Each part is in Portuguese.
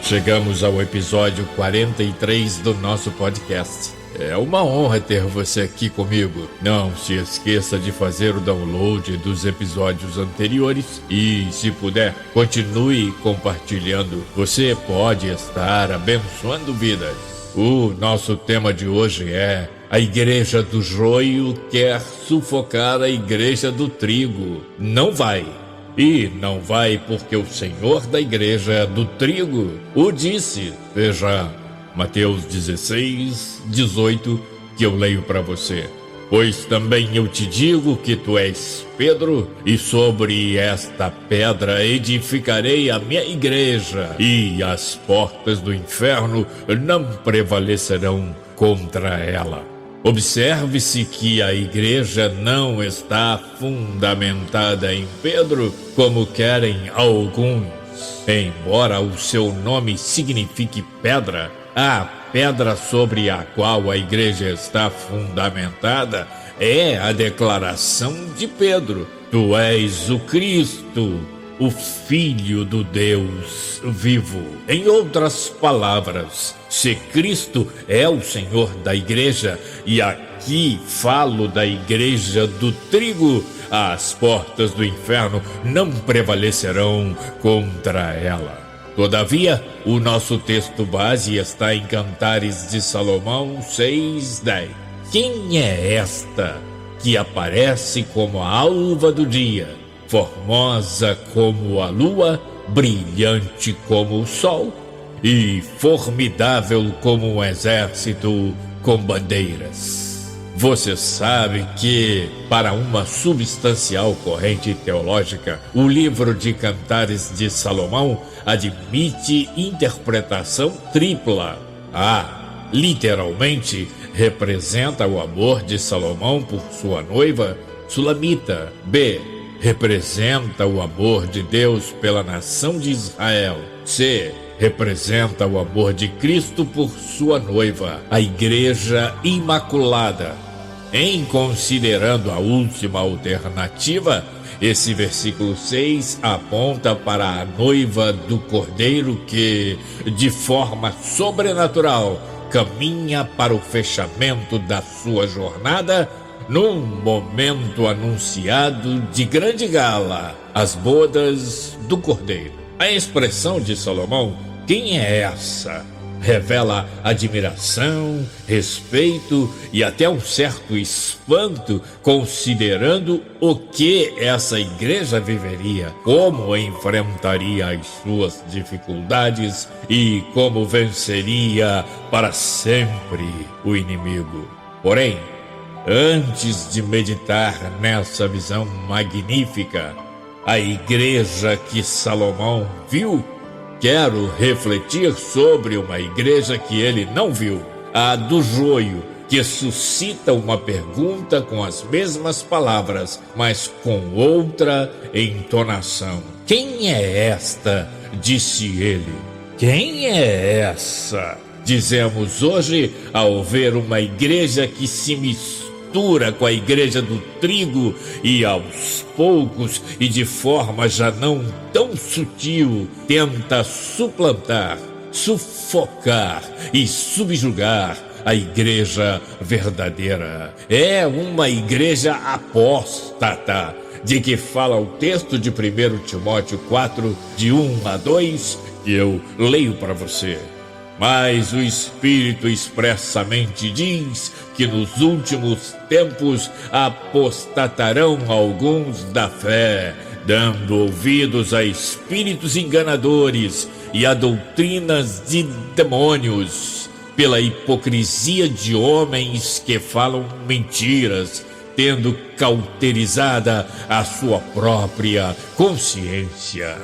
Chegamos ao episódio 43 do nosso podcast. É uma honra ter você aqui comigo. Não se esqueça de fazer o download dos episódios anteriores e, se puder, continue compartilhando. Você pode estar abençoando vidas. O nosso tema de hoje é: a igreja do joio quer sufocar a igreja do trigo. Não vai. E não vai porque o Senhor da igreja do trigo o disse. Veja Mateus 16, 18, que eu leio para você. Pois também eu te digo que tu és Pedro, e sobre esta pedra edificarei a minha igreja, e as portas do inferno não prevalecerão contra ela. Observe-se que a igreja não está fundamentada em Pedro, como querem alguns. Embora o seu nome signifique pedra, a pedra sobre a qual a igreja está fundamentada é a declaração de Pedro: Tu és o Cristo, o Filho do Deus vivo. Em outras palavras, se Cristo é o Senhor da igreja, e aqui falo da igreja do trigo, as portas do inferno não prevalecerão contra ela. Todavia, o nosso texto base está em Cantares de Salomão 6:10. Quem é esta que aparece como a alva do dia, formosa como a lua, brilhante como o sol e formidável como um exército com bandeiras? Você sabe que, para uma substancial corrente teológica, o livro de Cantares de Salomão admite interpretação tripla. A, literalmente, representa o amor de Salomão por sua noiva Sulamita. B, representa o amor de Deus pela nação de Israel. C, representa o amor de Cristo por sua noiva, a Igreja Imaculada. Em considerando a última alternativa, esse versículo 6 aponta para a noiva do Cordeiro que, de forma sobrenatural, caminha para o fechamento da sua jornada num momento anunciado de grande gala, as bodas do Cordeiro. A expressão de Salomão, quem é essa?, revela admiração, respeito e até um certo espanto, considerando o que essa igreja viveria, como enfrentaria as suas dificuldades e como venceria para sempre o inimigo. Porém, antes de meditar nessa visão magnífica, a igreja que Salomão viu, quero refletir sobre uma igreja que ele não viu, a do joio, que suscita uma pergunta com as mesmas palavras, mas com outra entonação. Quem é esta? Disse ele. Quem é essa? Dizemos hoje ao ver uma igreja que se mistura com a igreja do trigo e aos poucos e de forma já não tão sutil tenta suplantar, sufocar e subjugar a igreja verdadeira. É uma igreja apóstata, de que fala o texto de 1 Timóteo 4, de 1-2, que eu leio para você. Mas o Espírito expressamente diz que nos últimos tempos apostatarão alguns da fé, dando ouvidos a espíritos enganadores e a doutrinas de demônios, pela hipocrisia de homens que falam mentiras, tendo cauterizada a sua própria consciência.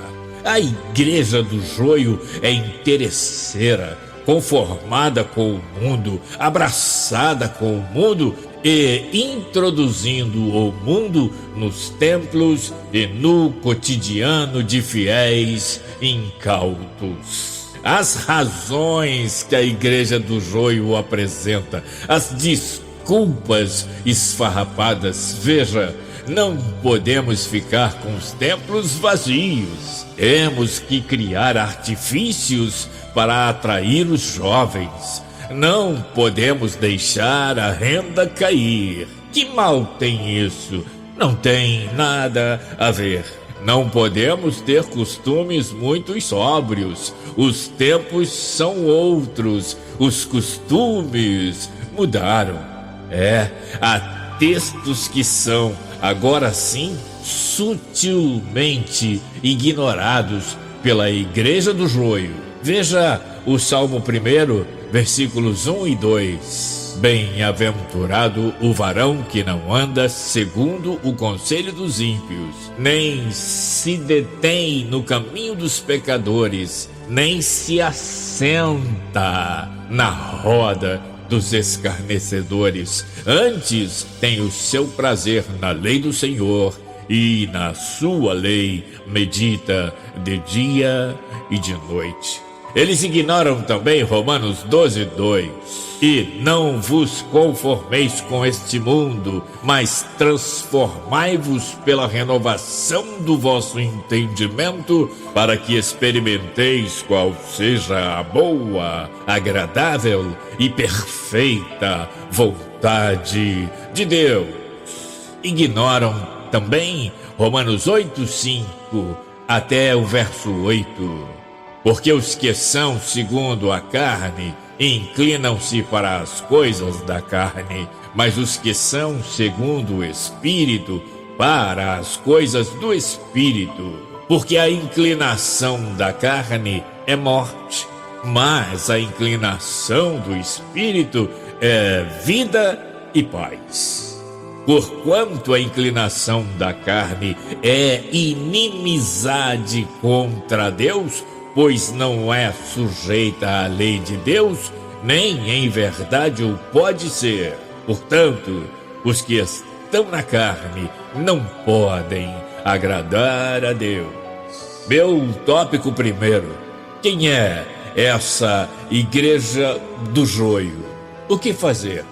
A igreja do joio é interesseira, conformada com o mundo, abraçada com o mundo e introduzindo o mundo nos templos e no cotidiano de fiéis incautos. As razões que a igreja do joio apresenta, as desculpas esfarrapadas, veja, Não podemos ficar com os templos vazios. Temos que criar artifícios para atrair os jovens. Não podemos deixar a renda cair. Que mal tem isso? Não tem nada a ver. Não podemos ter costumes muito sóbrios. Os tempos são outros. Os costumes mudaram. Há textos que são, agora sim, sutilmente ignorados pela Igreja do Joio. Veja o Salmo 1, versículos 1 e 2. Bem-aventurado o varão que não anda segundo o conselho dos ímpios, nem se detém no caminho dos pecadores, nem se assenta na roda dos escarnecedores. Antes tem o seu prazer na lei do Senhor, e na sua lei medita de dia e de noite. Eles ignoram também Romanos 12:2. E não vos conformeis com este mundo, mas transformai-vos pela renovação do vosso entendimento, para que experimenteis qual seja a boa, agradável e perfeita vontade de Deus. Ignoram também Romanos 8:5 até o verso 8. Porque os que são segundo a carne inclinam-se para as coisas da carne, mas os que são segundo o Espírito para as coisas do Espírito. Porque a inclinação da carne é morte, mas a inclinação do Espírito é vida e paz. Porquanto a inclinação da carne é inimizade contra Deus, pois não é sujeita à lei de Deus, nem em verdade o pode ser. Portanto, os que estão na carne não podem agradar a Deus. Meu tópico primeiro: quem é essa Igreja do Joio? O que fazer?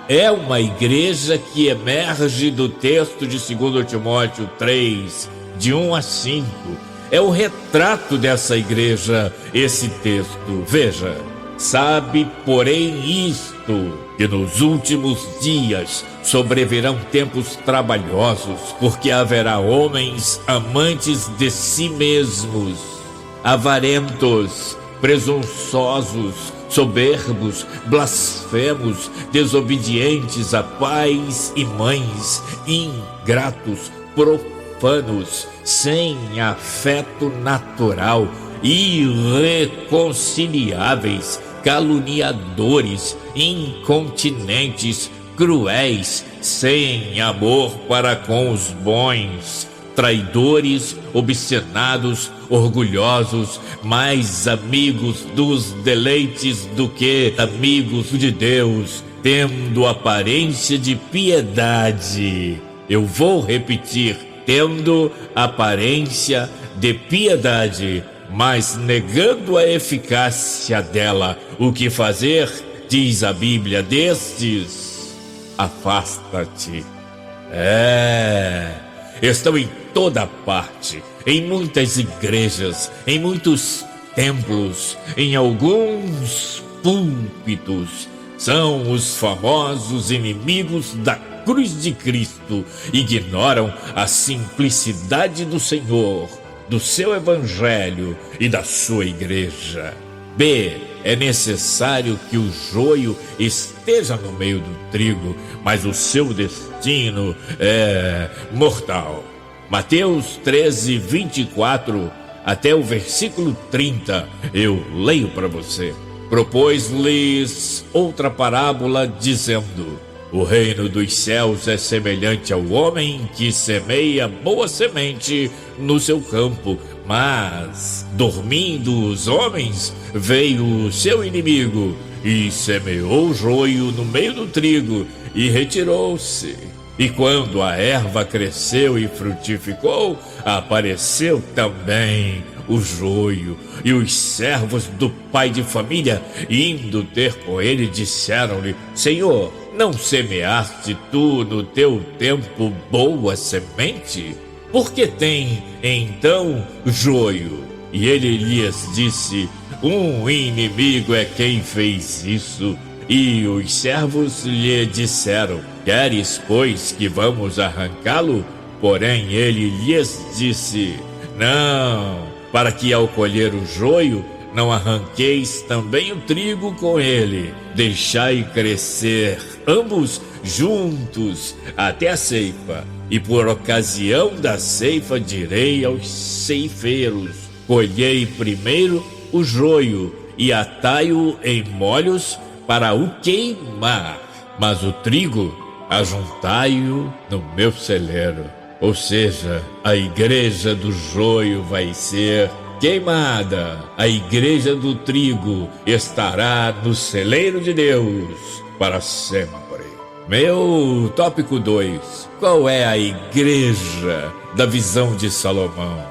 É uma igreja que emerge do texto de 2 Timóteo 3, de 1 a 5. É o retrato dessa igreja, esse texto. Veja: sabe, porém, isto, que nos últimos dias sobrevirão tempos trabalhosos, porque haverá homens amantes de si mesmos, avarentos, presunçosos, soberbos, blasfemos, desobedientes a pais e mães, ingratos, profanos, sem afeto natural, irreconciliáveis, caluniadores, incontinentes, cruéis, sem amor para com os bons, traidores, obstinados, orgulhosos, mais amigos dos deleites do que amigos de Deus, tendo aparência de piedade. Eu vou repetir: tendo aparência de piedade, mas negando a eficácia dela. O que fazer? Diz a Bíblia: destes, afasta-te. Estão em toda parte, em muitas igrejas, em muitos templos, em alguns púlpitos. São os famosos inimigos da cruz de Cristo. Ignoram a simplicidade do Senhor, do seu evangelho e da sua igreja. É necessário que o joio esteja no meio do trigo, mas o seu destino é mortal. Mateus 13, 24 até o versículo 30, eu leio para você. Propôs-lhes outra parábola, dizendo: o reino dos céus é semelhante ao homem que semeia boa semente no seu campo, mas, dormindo os homens, veio o seu inimigo e semeou o joio no meio do trigo e retirou-se. E quando a erva cresceu e frutificou, apareceu também o joio. E os servos do pai de família, indo ter com ele, disseram-lhe: Senhor, não semeaste tu no teu tempo boa semente? Por que tem então joio? E ele lhes disse: um inimigo é quem fez isso. E os servos lhe disseram: queres, pois, que vamos arrancá-lo? Porém ele lhes disse: não, para que ao colher o joio não arranqueis também o trigo com ele. Deixai crescer ambos juntos até a ceifa. E por ocasião da ceifa direi aos ceifeiros: colhei primeiro o joio e atai-o em molhos para o queimar, mas o trigo ajuntai-o no meu celeiro. Ou seja, a igreja do joio vai ser queimada, a igreja do trigo estará no celeiro de Deus para sempre. Meu tópico 2: qual é a igreja da visão de Salomão?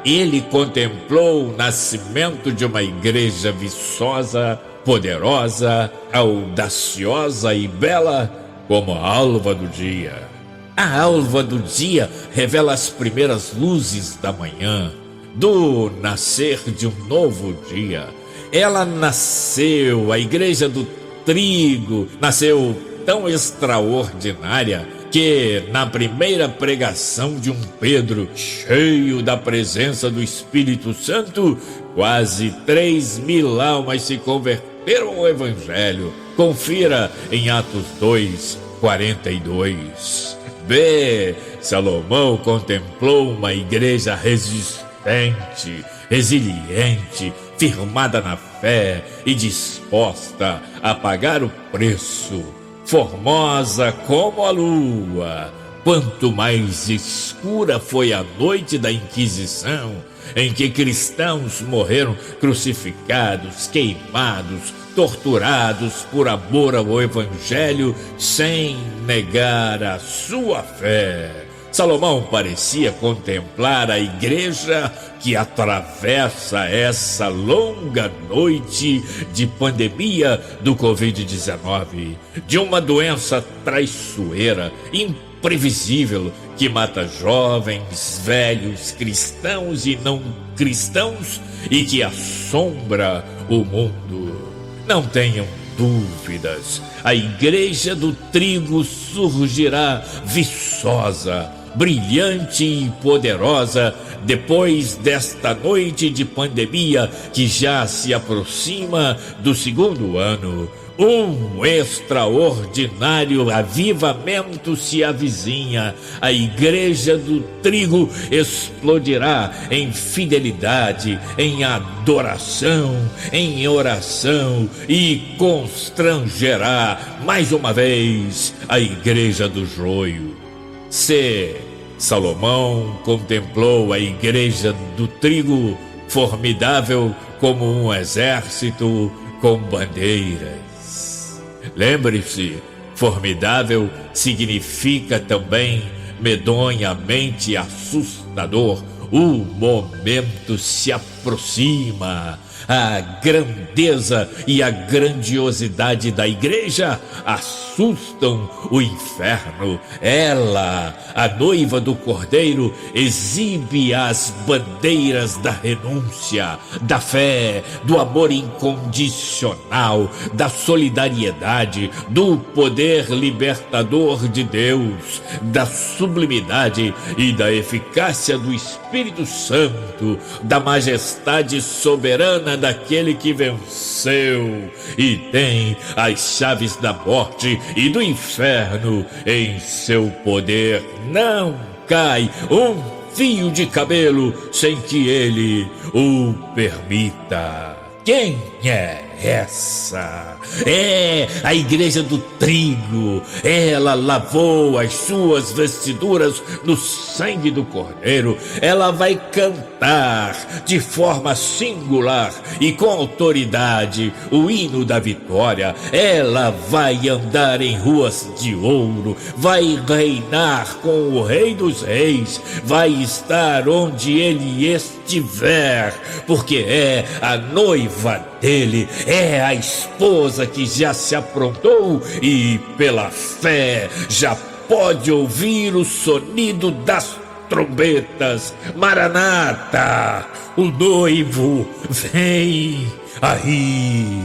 Ele contemplou o nascimento de uma igreja viçosa, poderosa, audaciosa e bela como a alva do dia. A alva do dia revela as primeiras luzes da manhã, do nascer de um novo dia. Ela nasceu, a igreja do trigo, nasceu tão extraordinária que na primeira pregação de um Pedro, cheio da presença do Espírito Santo, quase 3.000 almas se converteram ao Evangelho. Confira em Atos 2:42. Salomão contemplou uma igreja resistente, resiliente, firmada na fé e disposta a pagar o preço. Formosa como a lua. Quanto mais escura foi a noite da Inquisição, em que cristãos morreram crucificados, queimados, torturados por amor ao Evangelho, sem negar a sua fé. Salomão parecia contemplar a igreja que atravessa essa longa noite de pandemia do Covid-19, de uma doença traiçoeira, imprevisível, que mata jovens, velhos, cristãos e não cristãos e que assombra o mundo. Não tenham dúvidas, a igreja do trigo surgirá viçosa, brilhante e poderosa depois desta noite de pandemia que já se aproxima do segundo ano. Um extraordinário avivamento se avizinha. A igreja do trigo explodirá em fidelidade, em adoração, em oração e constrangerá mais uma vez a igreja do joio. Salomão contemplou a igreja do trigo, formidável como um exército com bandeiras. Lembre-se, formidável significa também medonhamente assustador. O momento se aproxima. A grandeza e a grandiosidade da igreja assustam o inferno. Ela, a noiva do Cordeiro, exibe as bandeiras da renúncia, da fé, do amor incondicional, da solidariedade, do poder libertador de Deus, da sublimidade e da eficácia do Espírito Santo, da majestade soberana daquele que venceu e tem as chaves da morte e do inferno em seu poder. Não cai um fio de cabelo sem que ele o permita. Quem é essa? É a igreja do trigo. Ela lavou as suas vestiduras no sangue do Cordeiro. Ela vai cantar de forma singular e com autoridade o hino da vitória. Ela vai andar em ruas de ouro, vai reinar com o Rei dos Reis, vai estar onde ele estiver, porque é a noiva dele é a esposa que já se aprontou e, pela fé, já pode ouvir o sonido das trombetas. Maranata, o noivo vem aí.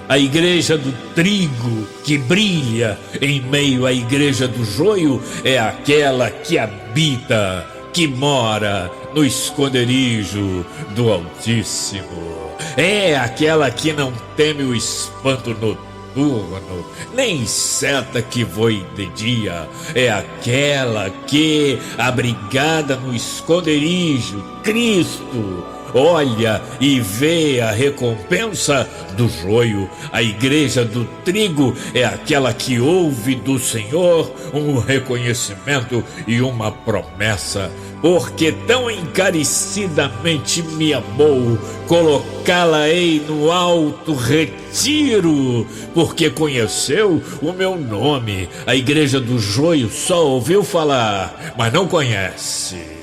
A igreja do trigo que brilha em meio à igreja do joio é aquela que habita, que mora no esconderijo do Altíssimo. É aquela que não teme o espanto noturno, nem seta que voe de dia. É aquela que, abrigada no esconderijo, Cristo, olha e vê a recompensa do joio. A igreja do trigo é aquela que ouve do Senhor um reconhecimento e uma promessa. Porque tão encarecidamente me amou, colocá-la-ei no alto retiro, porque conheceu o meu nome. A igreja do joio só ouviu falar, mas não conhece.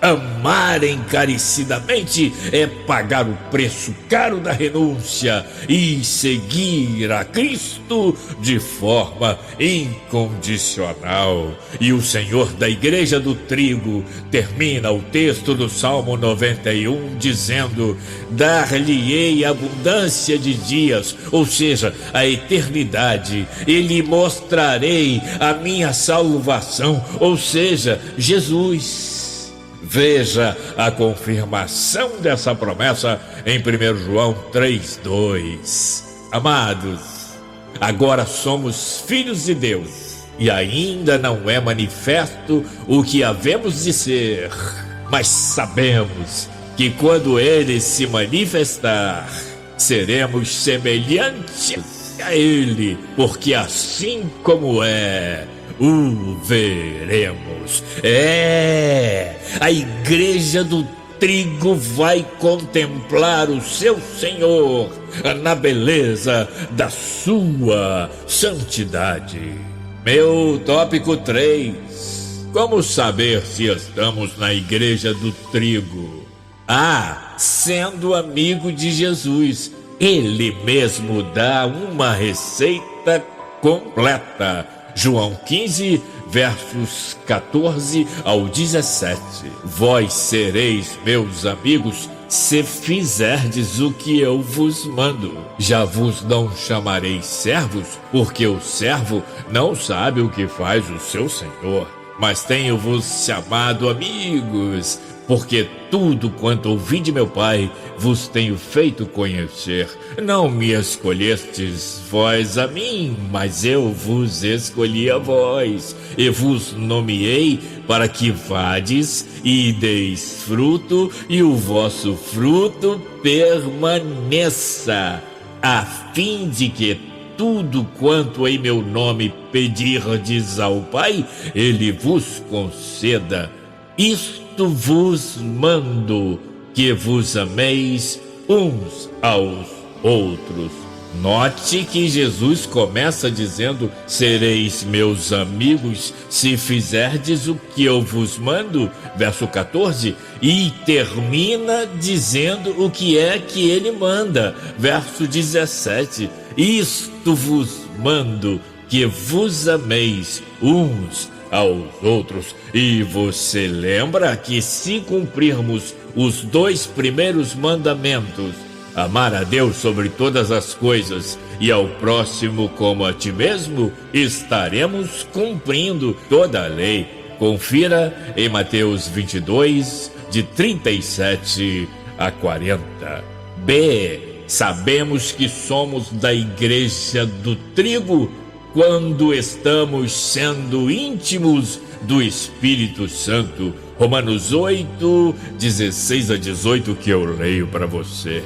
Amar encarecidamente é pagar o preço caro da renúncia e seguir a Cristo de forma incondicional. E o Senhor da igreja do trigo termina o texto do Salmo 91 dizendo: dar-lhe-ei abundância de dias, ou seja, a eternidade, e lhe mostrarei a minha salvação, ou seja, Jesus. Veja a confirmação dessa promessa em 1 João 3:2. Amados, agora somos filhos de Deus e ainda não é manifesto o que havemos de ser, mas sabemos que quando Ele se manifestar, seremos semelhantes a Ele, porque assim como é, o veremos. A igreja do trigo vai contemplar o seu Senhor na beleza da sua santidade. Meu tópico 3. Como saber se estamos na igreja do trigo? Sendo amigo de Jesus. Ele mesmo dá uma receita completa. João 15, versos 14 ao 17. Vós sereis meus amigos se fizerdes o que eu vos mando. Já vos não chamarei servos, porque o servo não sabe o que faz o seu senhor. Mas tenho-vos chamado amigos, porque tudo quanto ouvi de meu Pai vos tenho feito conhecer. Não me escolhestes vós a mim, mas eu vos escolhi a vós, e vos nomeei para que vades e deis fruto, e o vosso fruto permaneça, a fim de que tudo quanto em meu nome pedirdes ao Pai, Ele vos conceda. Isto vos mando, que vos ameis uns aos outros. Note que Jesus começa dizendo: sereis meus amigos se fizerdes o que eu vos mando, verso 14, e termina dizendo o que é que ele manda, verso 17. Isto vos mando, que vos ameis uns aos outros. E você lembra que se cumprirmos os 2 primeiros mandamentos, amar a Deus sobre todas as coisas e ao próximo como a ti mesmo, estaremos cumprindo toda a lei. Confira em Mateus 22, de 37 a 40. Sabemos que somos da igreja do trigo quando estamos sendo íntimos do Espírito Santo. Romanos 8, 16 a 18, que eu leio para você.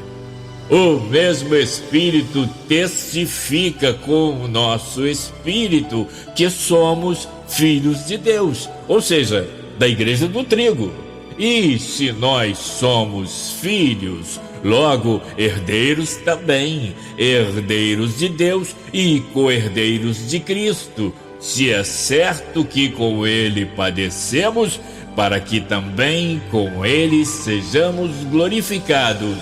O mesmo Espírito testifica com o nosso espírito que somos filhos de Deus, ou seja, da igreja do trigo. E se nós somos filhos, logo herdeiros também, herdeiros de Deus e co-herdeiros de Cristo, se é certo que com Ele padecemos, para que também com Ele sejamos glorificados.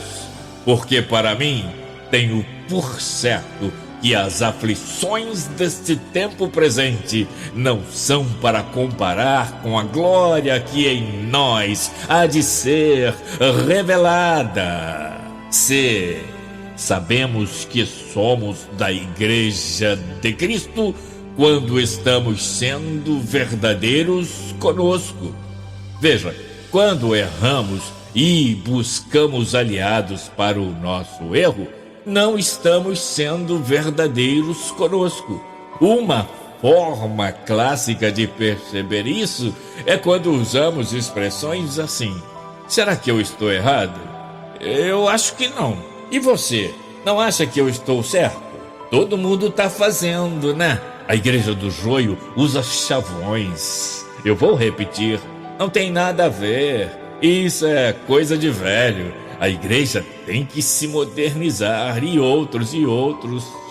porque para mim tenho por certo que as aflições deste tempo presente não são para comparar com a glória que em nós há de ser revelada. Se sabemos que somos da Igreja de Cristo quando estamos sendo verdadeiros conosco. Veja, quando erramos e buscamos aliados para o nosso erro, não estamos sendo verdadeiros conosco. Uma forma clássica de perceber isso é quando usamos expressões assim: será que eu estou errado? Eu acho que não. E você, não acha que eu estou certo? Todo mundo está fazendo, né? A Igreja do Joio usa chavões. Eu vou repetir, não tem nada a ver. Isso é coisa de velho. A igreja tem que se modernizar e outros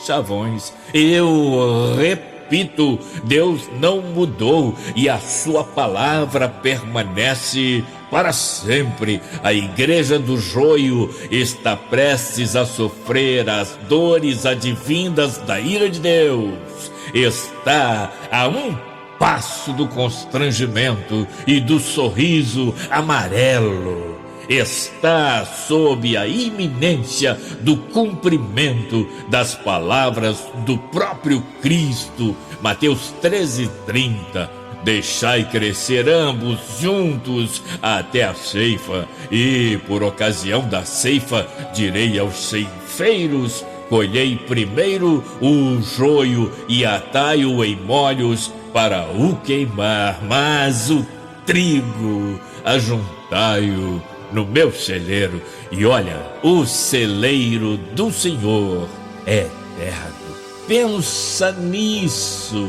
chavões. Eu repito, Deus não mudou e a sua palavra permanece para sempre. A Igreja do Joio está prestes a sofrer as dores advindas da ira de Deus. Está a um passo do constrangimento e do sorriso amarelo. Está sob a iminência do cumprimento das palavras do próprio Cristo. Mateus 13:30. Deixai crescer ambos juntos até a ceifa, e por ocasião da ceifa direi aos ceifeiros: colhei primeiro o joio e atai-o em molhos para o queimar, mas o trigo ajuntai-o no meu celeiro. E olha, o celeiro do Senhor é eterno. Pensa nisso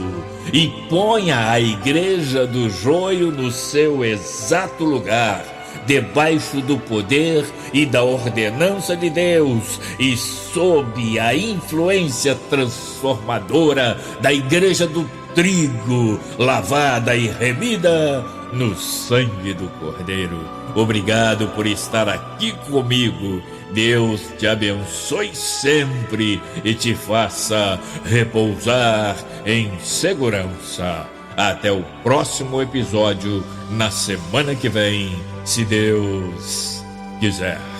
e ponha a Igreja do Joio no seu exato lugar, debaixo do poder e da ordenança de Deus e sob a influência transformadora da Igreja do trigo, lavada e remida no sangue do Cordeiro. Obrigado por estar aqui comigo. Deus te abençoe sempre e te faça repousar em segurança. Até o próximo episódio, na semana que vem, se Deus quiser.